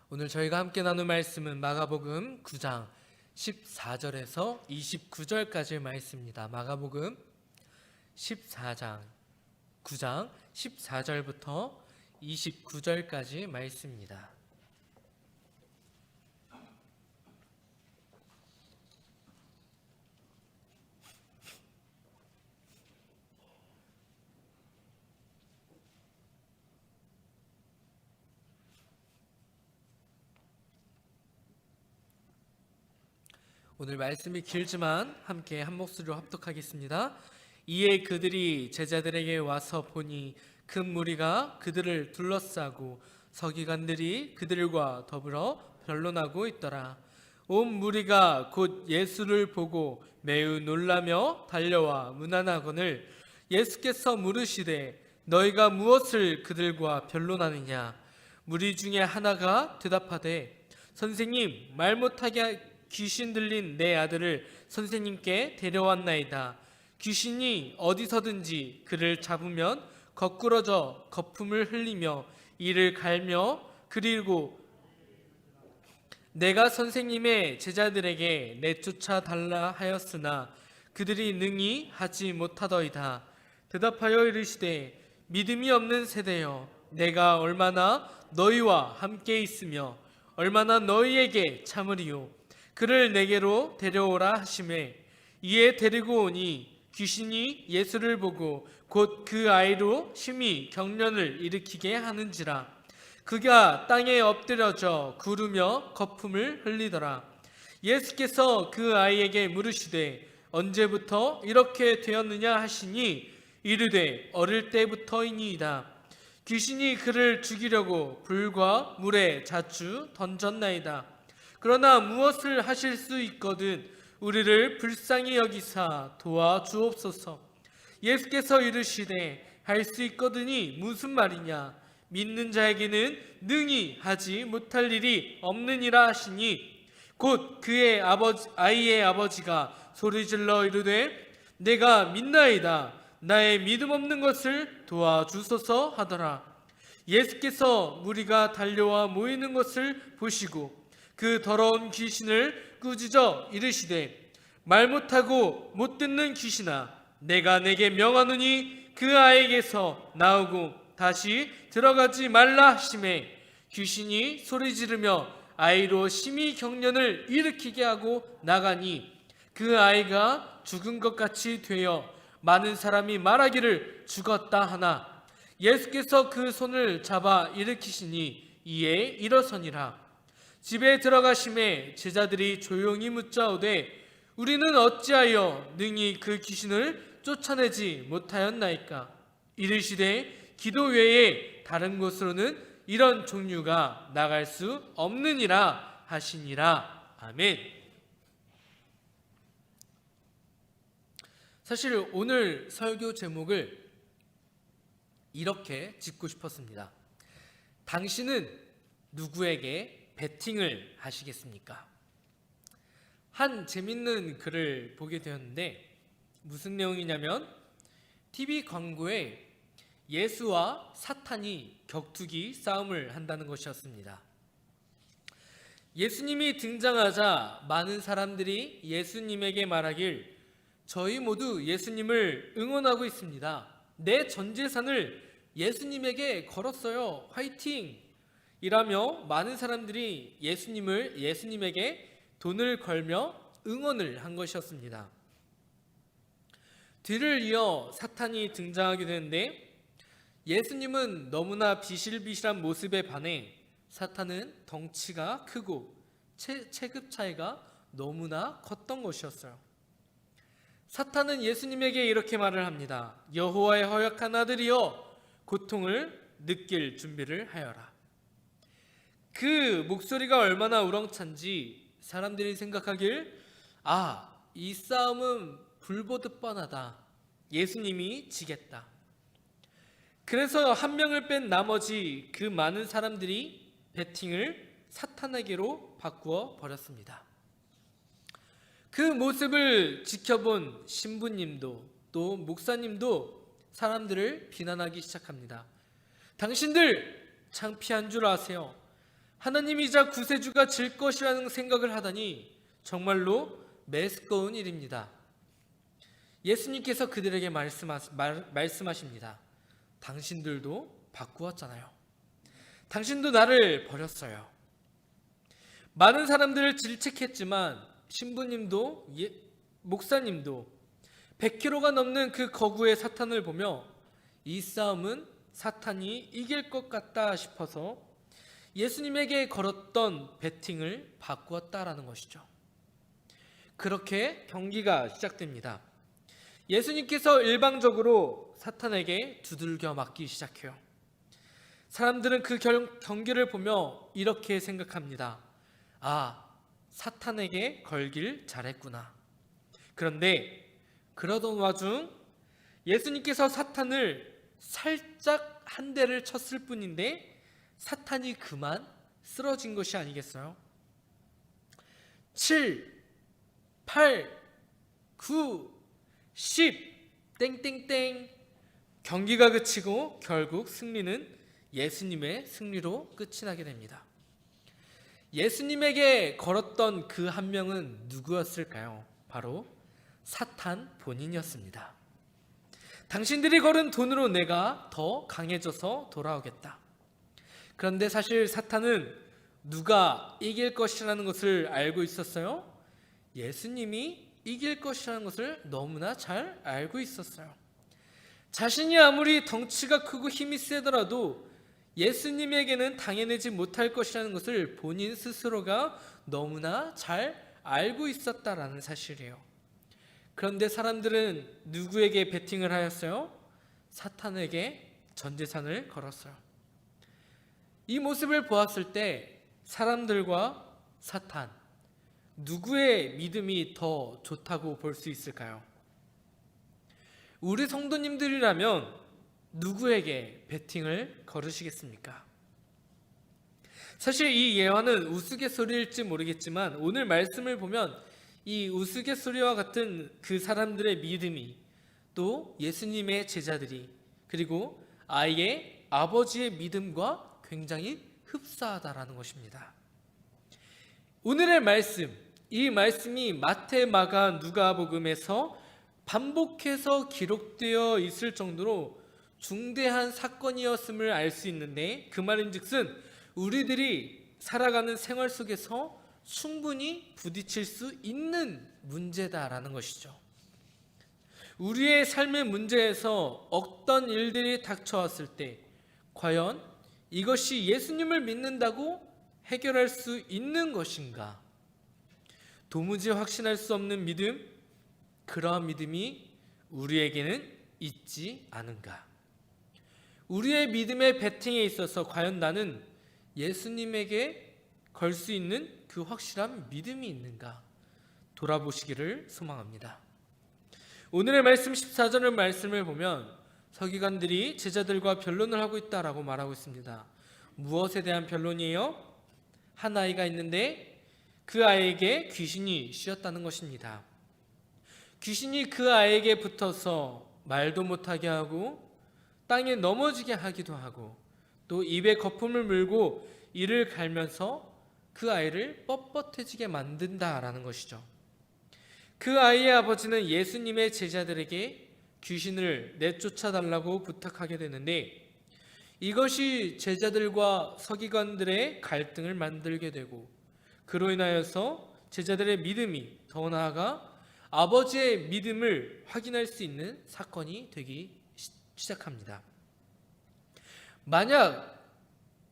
오늘 저희가 함께 나눌 말씀은 마가복음 9장 14절에서 29절까지의 말씀입니다. 마가복음 9장 14절부터 29절까지 말씀입니다. 오늘 말씀이 길지만 함께 한 목소리로 합독하겠습니다. 이에 그들이 제자들에게 와서 보니 큰 무리가 그들을 둘러싸고 서기관들이 그들과 더불어 변론하고 있더라. 온 무리가 곧 예수를 보고 매우 놀라며 달려와 문안하거늘 예수께서 물으시되 너희가 무엇을 그들과 변론하느냐? 무리 중에 하나가 대답하되 선생님, 말 못하게 귀신 들린 내 아들을 선생님께 데려왔나이다. 귀신이 어디서든지 그를 잡으면 거꾸러져 거품을 흘리며 이를 갈며 그리고 내가 선생님의 제자들에게 내쫓아 달라 하였으나 그들이 능히 하지 못하더이다. 대답하여 이르시되 믿음이 없는 세대여, 내가 얼마나 너희와 함께 있으며 얼마나 너희에게 참으리요. 그를 내게로 데려오라 하시매 이에 데리고 오니 귀신이 예수를 보고 곧 그 아이로 심히 경련을 일으키게 하는지라. 그가 땅에 엎드려져 구르며 거품을 흘리더라. 예수께서 그 아이에게 물으시되 언제부터 이렇게 되었느냐 하시니 이르되 어릴 때부터이니이다. 귀신이 그를 죽이려고 불과 물에 자주 던졌나이다. 그러나 무엇을 하실 수 있거든 우리를 불쌍히 여기사 도와주옵소서. 예수께서 이르시되 할 수 있거든이 무슨 말이냐? 믿는 자에게는 능히 하지 못할 일이 없느니라 하시니 곧 그의 아이의 아버지가 소리질러 이르되 내가 믿나이다. 나의 믿음 없는 것을 도와주소서 하더라. 예수께서 무리가 달려와 모이는 것을 보시고 그 더러운 귀신을 꾸짖어 이르시되 말 못하고 못 듣는 귀신아, 내가 내게 명하노니 그 아이에게서 나오고 다시 들어가지 말라 하시매 귀신이 소리 지르며 아이로 심히 경련을 일으키게 하고 나가니 그 아이가 죽은 것 같이 되어 많은 사람이 말하기를 죽었다 하나 예수께서 그 손을 잡아 일으키시니 이에 일어서니라. 집에 들어가심에 제자들이 조용히 묻자오되 우리는 어찌하여 능히 그 귀신을 쫓아내지 못하였나이까? 이르시되 기도 외에 다른 곳으로는 이런 종류가 나갈 수 없느니라 하시니라. 아멘. 사실 오늘 설교 제목을 이렇게 짓고 싶었습니다. 당신은 누구에게 베팅을 하시겠습니까? 한 재밌는 글을 보게 되었는데 무슨 내용이냐면 TV 광고에 예수와 사탄이 격투기 싸움을 한다는 것이었습니다. 예수님이 등장하자 많은 사람들이 예수님에게 말하길 저희 모두 예수님을 응원하고 있습니다. 내 전 재산을 예수님에게 걸었어요. 화이팅! 이라며 많은 사람들이 예수님에게 돈을 걸며 응원을 한 것이었습니다. 뒤를 이어 사탄이 등장하게 되는데 예수님은 너무나 비실비실한 모습에 반해 사탄은 덩치가 크고 체급 차이가 너무나 컸던 것이었어요. 사탄은 예수님에게 이렇게 말을 합니다. 여호와의 허약한 아들이여 고통을 느낄 준비를 하여라. 그 목소리가 얼마나 우렁찬지 사람들이 생각하길 이 싸움은 불보듯 뻔하다. 예수님이 지겠다. 그래서 한 명을 뺀 나머지 그 많은 사람들이 베팅을 사탄에게로 바꾸어 버렸습니다. 그 모습을 지켜본 신부님도 또 목사님도 사람들을 비난하기 시작합니다. 당신들 창피한 줄 아세요? 하나님이자 구세주가 질 것이라는 생각을 하다니 정말로 매스꺼운 일입니다. 예수님께서 그들에게 말씀하십니다. 당신들도 바꾸었잖아요. 당신도 나를 버렸어요. 많은 사람들을 질책했지만 신부님도 목사님도 100km가 넘는 그 거구의 사탄을 보며 이 싸움은 사탄이 이길 것 같다 싶어서 예수님에게 걸었던 배팅을 바꾸었다라는 것이죠. 그렇게 경기가 시작됩니다. 예수님께서 일방적으로 사탄에게 두들겨 맞기 시작해요. 사람들은 그 경기를 보며 이렇게 생각합니다. 아, 사탄에게 걸길 잘했구나. 그런데 그러던 와중 예수님께서 사탄을 살짝 한 대를 쳤을 뿐인데 사탄이 그만 쓰러진 것이 아니겠어요? 7, 8, 9, 10 땡땡땡. 경기가 그치고 결국 승리는 예수님의 승리로 끝이 나게 됩니다. 예수님에게 걸었던 그 한 명은 누구였을까요? 바로 사탄 본인이었습니다. 당신들이 걸은 돈으로 내가 더 강해져서 돌아오겠다. 그런데 사실 사탄은 누가 이길 것이라는 것을 알고 있었어요? 예수님이 이길 것이라는 것을 너무나 잘 알고 있었어요. 자신이 아무리 덩치가 크고 힘이 세더라도 예수님에게는 당해내지 못할 것이라는 것을 본인 스스로가 너무나 잘 알고 있었다라는 사실이에요. 그런데 사람들은 누구에게 베팅을 하였어요? 사탄에게 전 재산을 걸었어요. 이 모습을 보았을 때 사람들과 사탄, 누구의 믿음이 더 좋다고 볼 수 있을까요? 우리 성도님들이라면 누구에게 베팅을 걸으시겠습니까? 사실 이 예화는 우스갯소리일지 모르겠지만 오늘 말씀을 보면 이 우스갯소리와 같은 그 사람들의 믿음이 또 예수님의 제자들이 그리고 아이의 아버지의 믿음과 굉장히 흡사하다라는 것입니다. 오늘의 말씀, 이 말씀이 마태, 마가, 누가복음에서 반복해서 기록되어 있을 정도로 중대한 사건이었음을 알 수 있는데 그 말인즉슨 우리들이 살아가는 생활 속에서 충분히 부딪힐 수 있는 문제다라는 것이죠. 우리의 삶의 문제에서 어떤 일들이 닥쳐왔을 때 과연 이것이 예수님을 믿는다고 해결할 수 있는 것인가? 도무지 확신할 수 없는 믿음, 그러한 믿음이 우리에게는 있지 않은가? 우리의 믿음의 베팅에 있어서 과연 나는 예수님에게 걸 수 있는 그 확실한 믿음이 있는가? 돌아보시기를 소망합니다. 오늘의 말씀 14절의 말씀을 보면 서기관들이 제자들과 변론을 하고 있다라고 말하고 있습니다. 무엇에 대한 변론이에요? 한 아이가 있는데 그 아이에게 귀신이 씌었다는 것입니다. 귀신이 그 아이에게 붙어서 말도 못하게 하고 땅에 넘어지게 하기도 하고 또 입에 거품을 물고 이를 갈면서 그 아이를 뻣뻣해지게 만든다라는 것이죠. 그 아이의 아버지는 예수님의 제자들에게 귀신을 내쫓아달라고 부탁하게 되는데 이것이 제자들과 서기관들의 갈등을 만들게 되고 그로 인하여서 제자들의 믿음이 더 나아가 아버지의 믿음을 확인할 수 있는 사건이 되기 시작합니다. 만약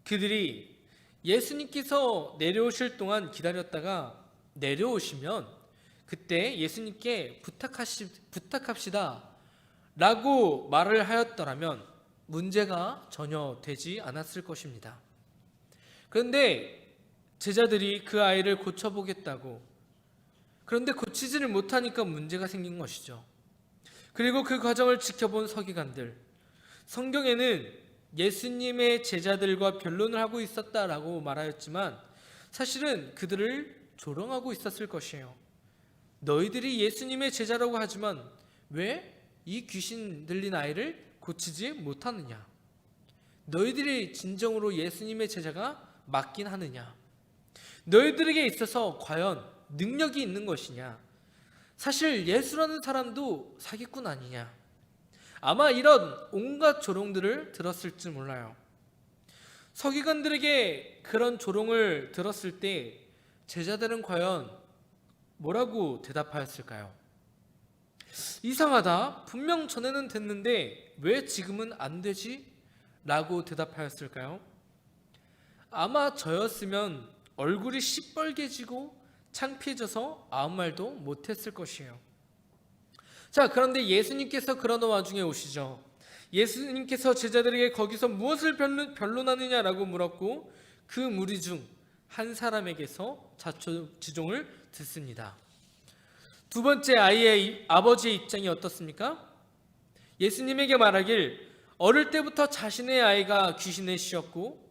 그들이 예수님께서 내려오실 동안 기다렸다가 내려오시면 그때 예수님께 부탁합시다 라고 말을 하였더라면 문제가 전혀 되지 않았을 것입니다. 그런데 제자들이 그 아이를 고쳐보겠다고 그런데 고치지를 못하니까 문제가 생긴 것이죠. 그리고 그 과정을 지켜본 서기관들, 성경에는 예수님의 제자들과 변론을 하고 있었다라고 말하였지만 사실은 그들을 조롱하고 있었을 것이에요. 너희들이 예수님의 제자라고 하지만 왜 이 귀신 들린 아이를 고치지 못하느냐? 너희들이 진정으로 예수님의 제자가 맞긴 하느냐? 너희들에게 있어서 과연 능력이 있는 것이냐? 사실 예수라는 사람도 사기꾼 아니냐? 아마 이런 온갖 조롱들을 들었을지 몰라요. 서기관들에게 그런 조롱을 들었을 때 제자들은 과연 뭐라고 대답하였을까요? 이상하다. 분명 전에는 됐는데 왜 지금은 안 되지? 라고 대답하였을까요? 아마 저였으면 얼굴이 시뻘개지고 창피해져서 아무 말도 못했을 것이에요. 자, 그런데 예수님께서 그러는 와중에 오시죠. 예수님께서 제자들에게 거기서 무엇을 변론하느냐라고 물었고 그 무리 중 한 사람에게서 자초지종을 듣습니다. 두 번째 아이의 아버지의 입장이 어떻습니까? 예수님에게 말하길 어릴 때부터 자신의 아이가 귀신에 씌었고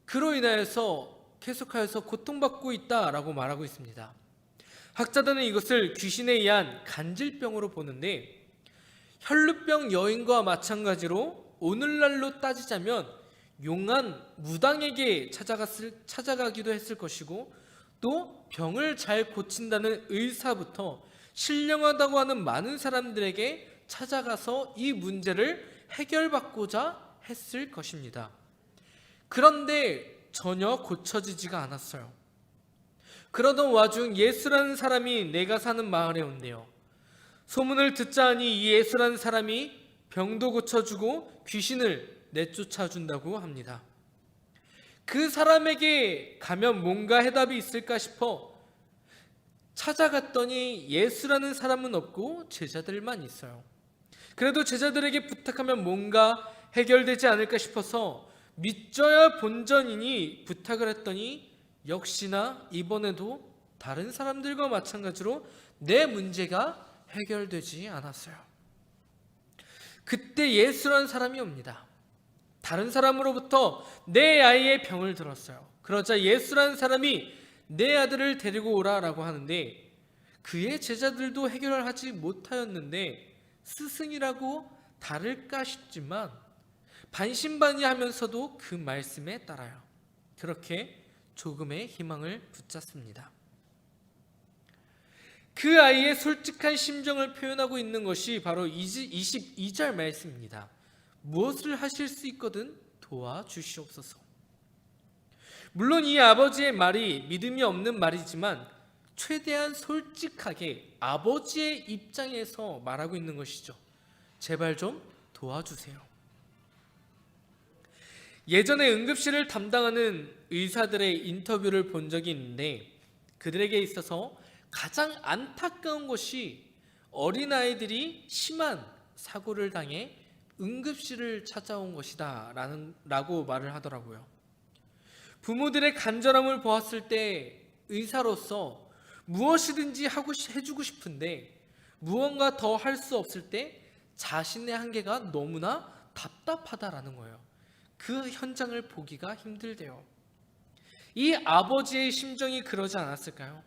그로 인하여서 계속하여서 고통받고 있다라고 말하고 있습니다. 학자들은 이것을 귀신에 의한 간질병으로 보는데 혈루병 여인과 마찬가지로 오늘날로 따지자면 용한 무당에게 찾아가기도 했을 것이고 또 병을 잘 고친다는 의사부터 신령하다고 하는 많은 사람들에게 찾아가서 이 문제를 해결받고자 했을 것입니다. 그런데 전혀 고쳐지지가 않았어요. 그러던 와중 예수라는 사람이 내가 사는 마을에 온대요. 소문을 듣자 하니 이 예수라는 사람이 병도 고쳐주고 귀신을 내쫓아준다고 합니다. 그 사람에게 가면 뭔가 해답이 있을까 싶어 찾아갔더니 예수라는 사람은 없고 제자들만 있어요. 그래도 제자들에게 부탁하면 뭔가 해결되지 않을까 싶어서 믿져야 본전이니 부탁을 했더니 역시나 이번에도 다른 사람들과 마찬가지로 내 문제가 해결되지 않았어요. 그때 예수라는 사람이 옵니다. 다른 사람으로부터 내 아이의 병을 들었어요. 그러자 예수라는 사람이 내 아들을 데리고 오라라고 하는데 그의 제자들도 해결을 하지 못하였는데 스승이라고 다를까 싶지만 반신반의하면서도 그 말씀에 따라요. 그렇게 조금의 희망을 붙잡습니다. 그 아이의 솔직한 심정을 표현하고 있는 것이 바로 22절 말씀입니다. 무엇을 하실 수 있거든 도와주시옵소서. 물론 이 아버지의 말이 믿음이 없는 말이지만 최대한 솔직하게 아버지의 입장에서 말하고 있는 것이죠. 제발 좀 도와주세요. 예전에 응급실을 담당하는 의사들의 인터뷰를 본 적이 있는데 그들에게 있어서 가장 안타까운 것이 어린아이들이 심한 사고를 당해 응급실을 찾아온 것이다 라고 말을 하더라고요. 부모들의 간절함을 보았을 때 의사로서 무엇이든지 해주고 싶은데 무언가 더 할 수 없을 때 자신의 한계가 너무나 답답하다라는 거예요. 그 현장을 보기가 힘들대요. 이 아버지의 심정이 그러지 않았을까요?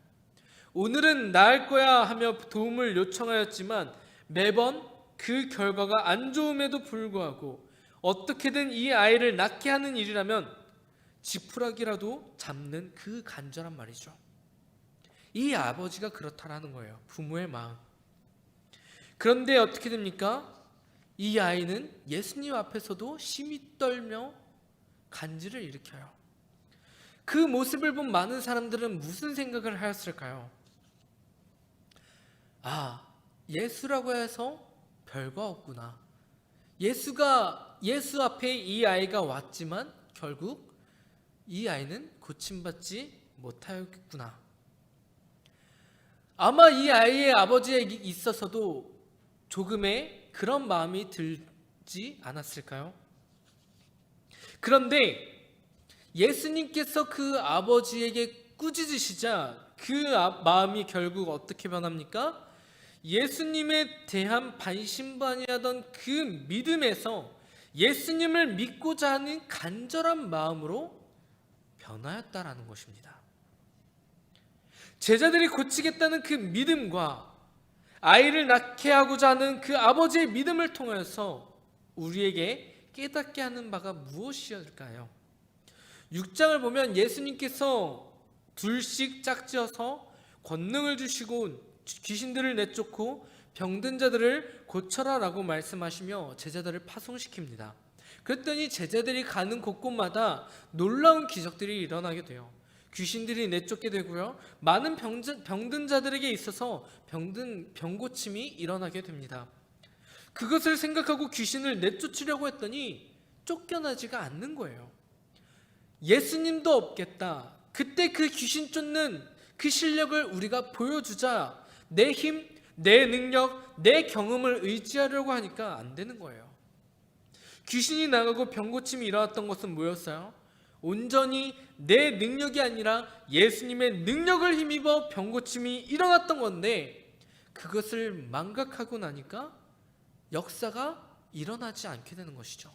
오늘은 나을 거야 하며 도움을 요청하였지만 매번 그 결과가 안 좋음에도 불구하고 어떻게든 이 아이를 낳게 하는 일이라면 지푸라기라도 잡는 그 간절한 말이죠. 이 아버지가 그렇다라는 거예요. 부모의 마음. 그런데 어떻게 됩니까? 이 아이는 예수님 앞에서도 심히 떨며 간질을 일으켜요. 그 모습을 본 많은 사람들은 무슨 생각을 하였을까요? 아, 예수라고 해서 별거 없구나. 예수 앞에 이 아이가 왔지만 결국 이 아이는 고침받지 못하였구나. 아마 이 아이의 아버지에 있어서도 조금의 그런 마음이 들지 않았을까요? 그런데 예수님께서 그 아버지에게 꾸짖으시자 그 마음이 결국 어떻게 변합니까? 예수님에 대한 반신반의하던 그 믿음에서 예수님을 믿고자 하는 간절한 마음으로 변하였다라는 것입니다. 제자들이 고치겠다는 그 믿음과 아이를 낳게 하고자 하는 그 아버지의 믿음을 통해서 우리에게 깨닫게 하는 바가 무엇이었을까요? 6장을 보면 예수님께서 둘씩 짝지어서 권능을 주시고 귀신들을 내쫓고 병든 자들을 고쳐라 라고 말씀하시며 제자들을 파송시킵니다. 그랬더니 제자들이 가는 곳곳마다 놀라운 기적들이 일어나게 돼요. 귀신들이 내쫓게 되고요, 많은 병든 자들에게 있어서 병 고침이 일어나게 됩니다. 그것을 생각하고 귀신을 내쫓으려고 했더니 쫓겨나지가 않는 거예요. 예수님도 없겠다, 그때 그 귀신 쫓는 그 실력을 우리가 보여주자, 내 힘, 내 능력, 내 경험을 의지하려고 하니까 안 되는 거예요. 귀신이 나가고 병고침이 일어났던 것은 뭐였어요? 온전히 내 능력이 아니라 예수님의 능력을 힘입어 병고침이 일어났던 건데, 그것을 망각하고 나니까 역사가 일어나지 않게 되는 것이죠.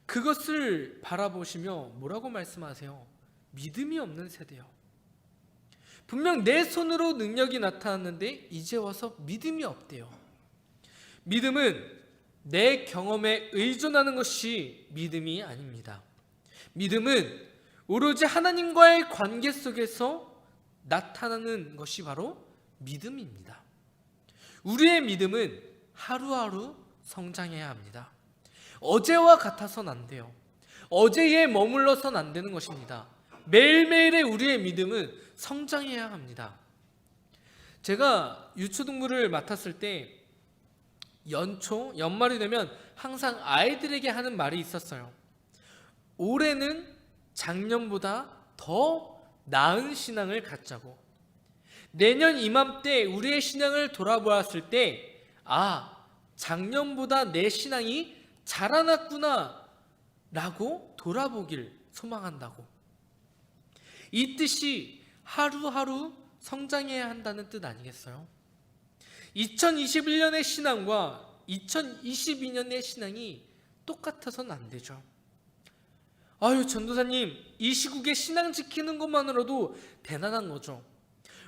그것을 바라보시며 뭐라고 말씀하세요? 믿음이 없는 세대요. 분명 내 손으로 능력이 나타났는데 이제 와서 믿음이 없대요. 믿음은 내 경험에 의존하는 것이 믿음이 아닙니다. 믿음은 오로지 하나님과의 관계 속에서 나타나는 것이 바로 믿음입니다. 우리의 믿음은 하루하루 성장해야 합니다. 어제와 같아서는 안 돼요. 어제에 머물러서는 안 되는 것입니다. 매일매일의 우리의 믿음은 성장해야 합니다. 제가 유초동물을 맡았을 때 연말이 되면 항상 아이들에게 하는 말이 있었어요. 올해는 작년보다 더 나은 신앙을 갖자고. 내년 이맘때 우리의 신앙을 돌아보았을 때, 작년보다 내 신앙이 자라났구나 라고 돌아보길 소망한다고. 이 뜻이 하루하루 성장해야 한다는 뜻 아니겠어요? 2021년의 신앙과 2022년의 신앙이 똑같아서는 안 되죠. 전도사님, 이 시국에 신앙 지키는 것만으로도 대단한 거죠.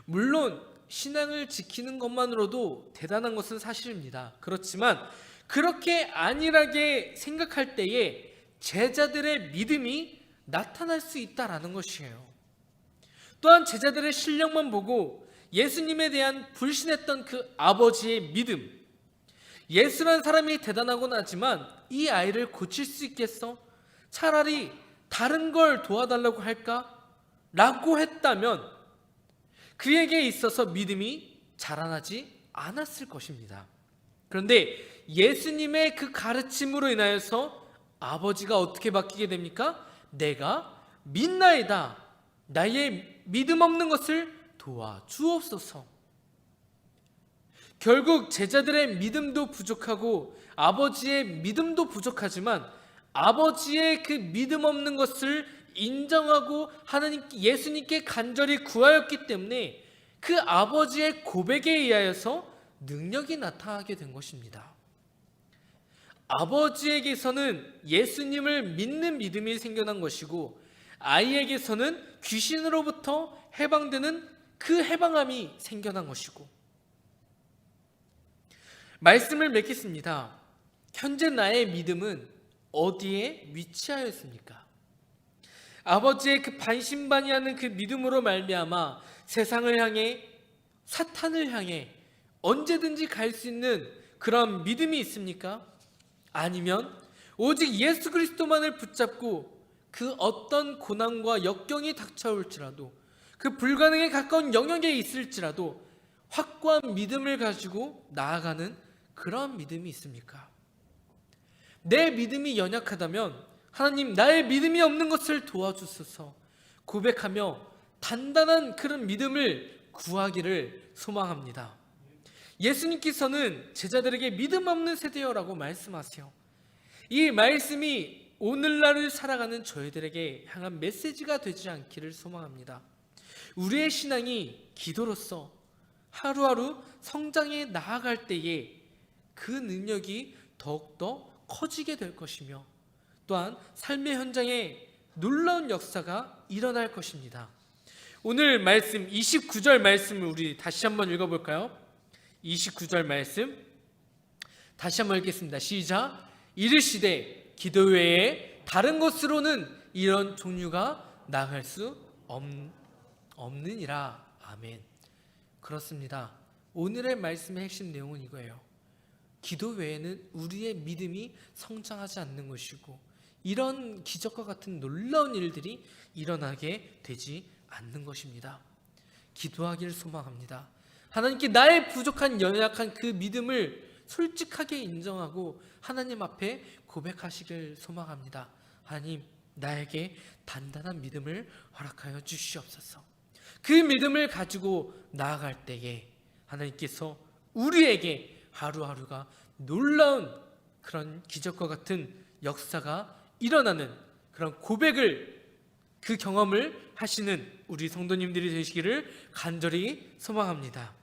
물론 신앙을 지키는 것만으로도 대단한 것은 사실입니다. 그렇지만 그렇게 안일하게 생각할 때에 제자들의 믿음이 나타날 수 있다라는 것이에요. 또한 제자들의 실력만 보고 예수님에 대한 불신했던 그 아버지의 믿음, 예수란 사람이 대단하곤 하지만 이 아이를 고칠 수 있겠어? 차라리 다른 걸 도와달라고 할까? 라고 했다면 그에게 있어서 믿음이 자라나지 않았을 것입니다. 그런데 예수님의 그 가르침으로 인하여서 아버지가 어떻게 바뀌게 됩니까? 내가 믿나이다, 나의 믿음 없는 것을 도와주옵소서. 결국 제자들의 믿음도 부족하고 아버지의 믿음도 부족하지만 아버지의 그 믿음 없는 것을 인정하고 예수님께 간절히 구하였기 때문에 그 아버지의 고백에 의하여서 능력이 나타나게 된 것입니다. 아버지에게서는 예수님을 믿는 믿음이 생겨난 것이고, 아이에게서는 귀신으로부터 해방되는 그 해방함이 생겨난 것이고. 말씀을 맺겠습니다. 현재 나의 믿음은 어디에 위치하였습니까? 아버지의 그 반신반의하는 그 믿음으로 말미암아 세상을 향해, 사탄을 향해 언제든지 갈 수 있는 그런 믿음이 있습니까? 아니면 오직 예수 그리스도만을 붙잡고 그 어떤 고난과 역경이 닥쳐올지라도, 그 불가능에 가까운 영역에 있을지라도 확고한 믿음을 가지고 나아가는 그런 믿음이 있습니까? 내 믿음이 연약하다면 하나님, 나의 믿음이 없는 것을 도와주소서 고백하며 단단한 그런 믿음을 구하기를 소망합니다. 예수님께서는 제자들에게 믿음 없는 세대여라고 말씀하세요. 이 말씀이 오늘날을 살아가는 저희들에게 향한 메시지가 되지 않기를 소망합니다. 우리의 신앙이 기도로서 하루하루 성장해 나아갈 때에 그 능력이 더욱더 커지게 될 것이며, 또한 삶의 현장에 놀라운 역사가 일어날 것입니다. 오늘 말씀 29절 말씀을 우리 다시 한번 읽어볼까요? 29절 말씀 다시 한번 읽겠습니다. 시작. 이르시되 기도 외에 다른 것으로는 이런 종류가 나아갈 수 없느니라. 아멘. 그렇습니다. 오늘의 말씀의 핵심 내용은 이거예요. 기도 외에는 우리의 믿음이 성장하지 않는 것이고 이런 기적과 같은 놀라운 일들이 일어나게 되지 않는 것입니다. 기도하기를 소망합니다. 하나님께 나의 부족한 연약한 그 믿음을 솔직하게 인정하고 하나님 앞에 고백하시길 소망합니다. 하나님, 나에게 단단한 믿음을 허락하여 주시옵소서. 그 믿음을 가지고 나아갈 때에 하나님께서 우리에게 하루하루가 놀라운 그런 기적과 같은 역사가 일어나는 그런 고백을, 그 경험을 하시는 우리 성도님들이 되시기를 간절히 소망합니다.